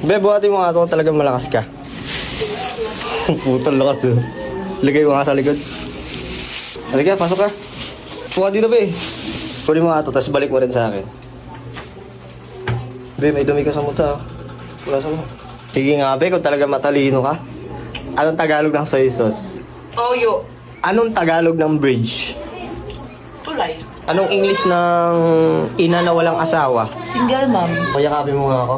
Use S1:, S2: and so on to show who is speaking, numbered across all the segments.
S1: Be, buhatin mo nga ito kung talagang malakas ka. Putang lakas eh. Lagay mo nga sa likod. Halika, pasok ka. Buka dito, be. Kunin mo nga ito, tapos balik mo rin sa akin. Be, may dumi ka sa muta. Wala sa mo. Sige nga, be, kung talaga matalino ka. Anong Tagalog ng soy sauce?
S2: Toyo.
S1: Anong Tagalog ng bridge?
S2: Tulay.
S1: Anong English ng ina na walang asawa?
S2: Single mom.
S1: Payakapin mo nga ako.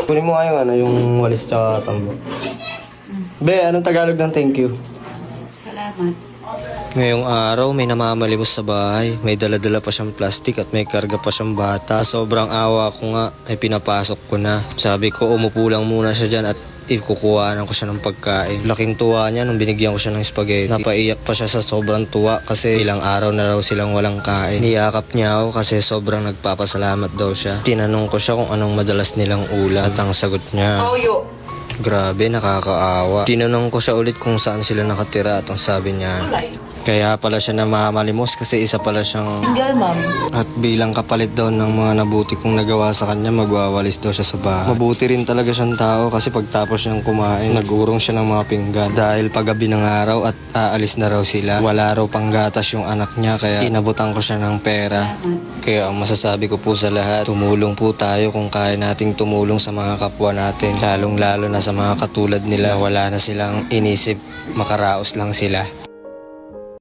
S1: Kunin mo nga yung walis tsaka tambo. Be, anong Tagalog ng thank you?
S2: Salamat.
S3: Ngayong araw may namamalimos sa bahay. May dala-dala pa siyang plastic at may karga pa siyang bata. Sobrang awa ko nga ay pinapasok ko na. Sabi ko umupo lang muna siya dyan at ikukuhanan ko siya ng pagkain. Laking tuwa niya nung binigyan ko siya ng spaghetti. Napaiyak pa siya sa sobrang tuwa kasi ilang araw na raw silang walang kain. Niyakap niya ako kasi sobrang nagpapasalamat daw siya. Tinanong ko siya kung anong madalas nilang ulam at ang sagot niya,
S2: Toyo.
S3: grabe, nakakaawa. Tinanong ko siya ulit kung saan sila nakatira at ang sabi niya,
S2: Tulay.
S3: kaya pala siya namamalimos kasi isa pala siyang...
S2: Single mom.
S3: At bilang kapalit daw ng mga nabuti kong nagawa sa kanya, magwawalis daw siya sa bahay. Mabuti rin talaga siyang tao kasi pagtapos niyang kumain, nag-urong siya ng mga pinggan. Dahil paggabi ng araw at aalis na raw sila, wala raw panggatas yung anak niya kaya inabutan ko siya ng pera. Kaya ang masasabi ko po sa lahat, tumulong po tayo kung kaya nating tumulong sa mga kapwa natin. Lalong-lalo na sa mga katulad nila, wala na silang inisip, makaraos lang sila.